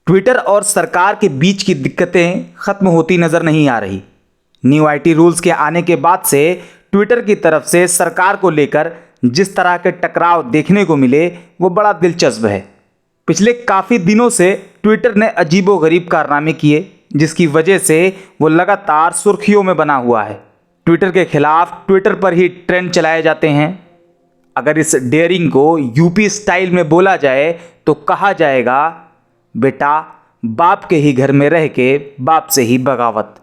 Twitter और सरकार के बीच की दिक्कतें खत्म होती नजर नहीं आ रही। न्यू आईटी रूल्स के आने के बाद से ट्विटर की तरफ से सरकार को लेकर जिस तरह के टकराव देखने को मिले वो बड़ा दिलचस्प है। पिछले काफ़ी दिनों से ट्विटर ने अजीबोगरीब कारनामे किए, जिसकी वजह से वो लगातार सुर्खियों में बना हुआ है। ट्विटर के खिलाफ ट्विटर पर ही ट्रेंड चलाए जाते हैं। अगर इस डेयरिंग को यूपी स्टाइल में बोला जाए तो कहा जाएगा, बेटा बाप के ही घर में रह के बाप से ही बगावत।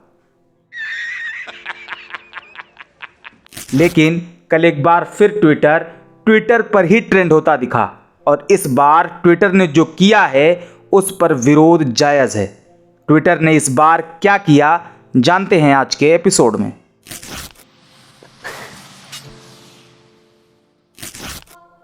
लेकिन कल एक बार फिर ट्विटर पर ही ट्रेंड होता दिखा और इस बार ट्विटर ने जो किया है उस पर विरोध जायज़ है। ट्विटर ने इस बार क्या किया जानते हैं आज के एपिसोड में।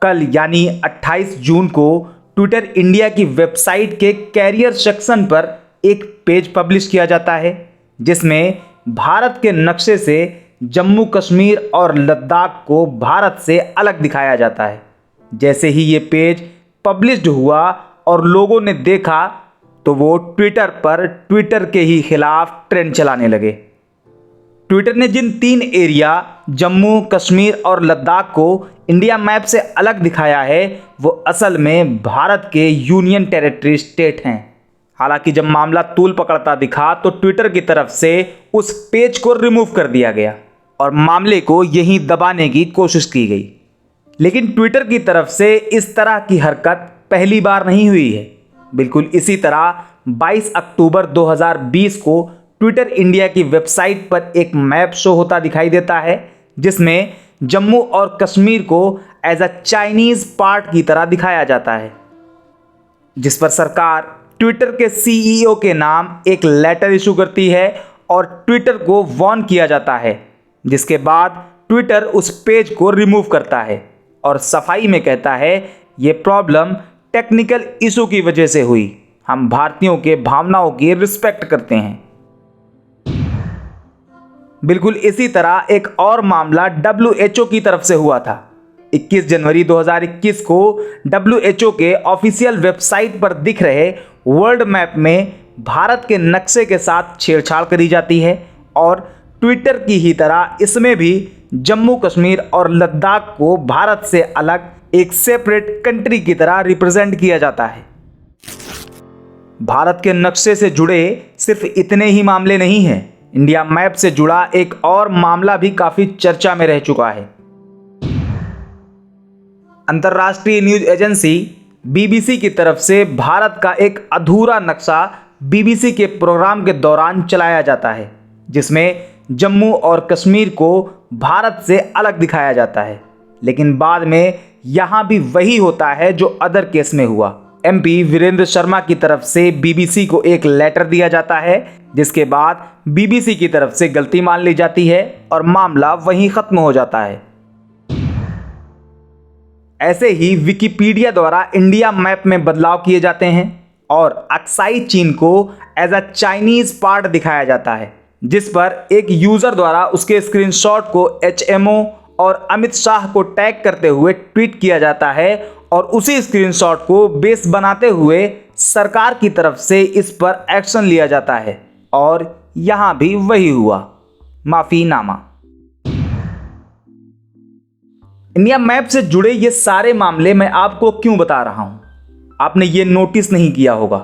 कल यानी 28 जून को ट्विटर इंडिया की वेबसाइट के कैरियर सेक्शन पर एक पेज पब्लिश किया जाता है, जिसमें भारत के नक्शे से जम्मू कश्मीर और लद्दाख को भारत से अलग दिखाया जाता है। जैसे ही ये पेज पब्लिश्ड हुआ और लोगों ने देखा तो वो ट्विटर पर ट्विटर के ही खिलाफ ट्रेंड चलाने लगे। ट्विटर ने जिन 3 एरिया जम्मू कश्मीर और लद्दाख को इंडिया मैप से अलग दिखाया है वो असल में भारत के यूनियन टेरिटरी स्टेट हैं। हालांकि जब मामला तूल पकड़ता दिखा तो ट्विटर की तरफ से उस पेज को रिमूव कर दिया गया और मामले को यहीं दबाने की कोशिश की गई। लेकिन ट्विटर की तरफ से इस तरह की हरकत पहली बार नहीं हुई है। बिल्कुल इसी तरह 22 अक्टूबर 2020 को ट्विटर इंडिया की वेबसाइट पर एक मैप शो होता दिखाई देता है, जिसमें जम्मू और कश्मीर को एज अ चाइनीज पार्ट की तरह दिखाया जाता है, जिस पर सरकार ट्विटर के सीईओ के नाम एक लेटर इशू करती है और ट्विटर को वार्न किया जाता है, जिसके बाद ट्विटर उस पेज को रिमूव करता है और सफाई में कहता है ये प्रॉब्लम टेक्निकल इशू की वजह से हुई। हम भारतीयों के भावनाओं की रिस्पेक्ट करते हैं। बिल्कुल इसी तरह एक और मामला WHO की तरफ से हुआ था। 21 जनवरी 2021 को WHO के ऑफिशियल वेबसाइट पर दिख रहे वर्ल्ड मैप में भारत के नक्शे के साथ छेड़छाड़ करी जाती है और ट्विटर की ही तरह इसमें भी जम्मू कश्मीर और लद्दाख को भारत से अलग एक सेपरेट कंट्री की तरह रिप्रेजेंट किया जाता है। भारत के नक्शे से जुड़े सिर्फ इतने ही मामले नहीं हैं। इंडिया मैप से जुड़ा एक और मामला भी काफी चर्चा में रह चुका है। अंतर्राष्ट्रीय न्यूज एजेंसी BBC की तरफ से भारत का एक अधूरा नक्शा BBC के प्रोग्राम के दौरान चलाया जाता है, जिसमें जम्मू और कश्मीर को भारत से अलग दिखाया जाता है। लेकिन बाद में यहां भी वही होता है जो अदर केस में हुआ। MP वीरेंद्र शर्मा की तरफ से BBC को एक लेटर दिया जाता है, जिसके बाद BBC की तरफ से गलती मान ली जाती है और मामला वहीं खत्म हो जाता है। ऐसे ही विकिपीडिया द्वारा इंडिया मैप में बदलाव किए जाते हैं और अक्साई चीन को एज अ चाइनीज पार्ट दिखाया जाता है, जिस पर एक यूजर द्वारा उसके स्क्रीनशॉट को HMO और अमित शाह को टैग करते हुए ट्वीट किया जाता है और उसी स्क्रीनशॉट को बेस बनाते हुए सरकार की तरफ से इस पर एक्शन लिया जाता है और यहां भी वही हुआ, माफीनामा। इंडिया मैप से जुड़े ये सारे मामले मैं आपको क्यों बता रहा हूं, आपने ये नोटिस नहीं किया होगा।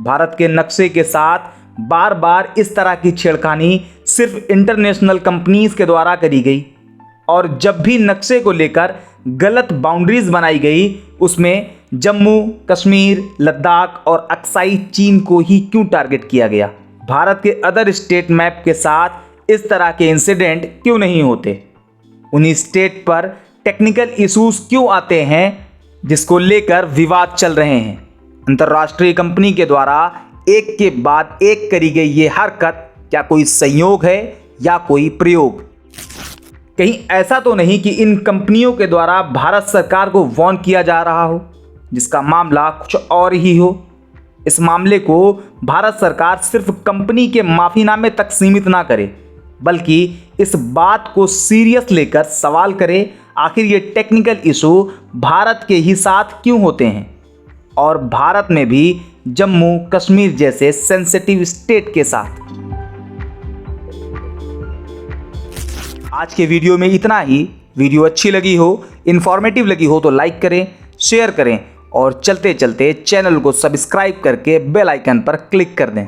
भारत के नक्शे के साथ बार बार इस तरह की छेड़खानी सिर्फ इंटरनेशनल कंपनीज के द्वारा करी गई और जब भी नक्शे को लेकर गलत बाउंड्रीज बनाई गई उसमें जम्मू कश्मीर लद्दाख और अक्साई चीन को ही क्यों टारगेट किया गया। भारत के अदर स्टेट मैप के साथ इस तरह के इंसिडेंट क्यों नहीं होते। उन्हीं स्टेट पर टेक्निकल इश्यूज क्यों आते हैं जिसको लेकर विवाद चल रहे हैं। अंतर्राष्ट्रीय कंपनी के द्वारा एक के बाद एक करी गई ये हरकत क्या कोई संयोग है या कोई प्रयोग। कहीं ऐसा तो नहीं कि इन कंपनियों के द्वारा भारत सरकार को वार्न किया जा रहा हो, जिसका मामला कुछ और ही हो। इस मामले को भारत सरकार सिर्फ कंपनी के माफीनामे तक सीमित ना करे, बल्कि इस बात को सीरियस लेकर सवाल करे, आखिर ये टेक्निकल इशू भारत के ही साथ क्यों होते हैं और भारत में भी जम्मू कश्मीर जैसे सेंसिटिव स्टेट के साथ। आज के वीडियो में इतना ही। वीडियो अच्छी लगी हो, इंफॉर्मेटिव लगी हो तो लाइक करें, शेयर करें और चलते चलते चैनल को सब्सक्राइब करके बेल आइकन पर क्लिक कर दें।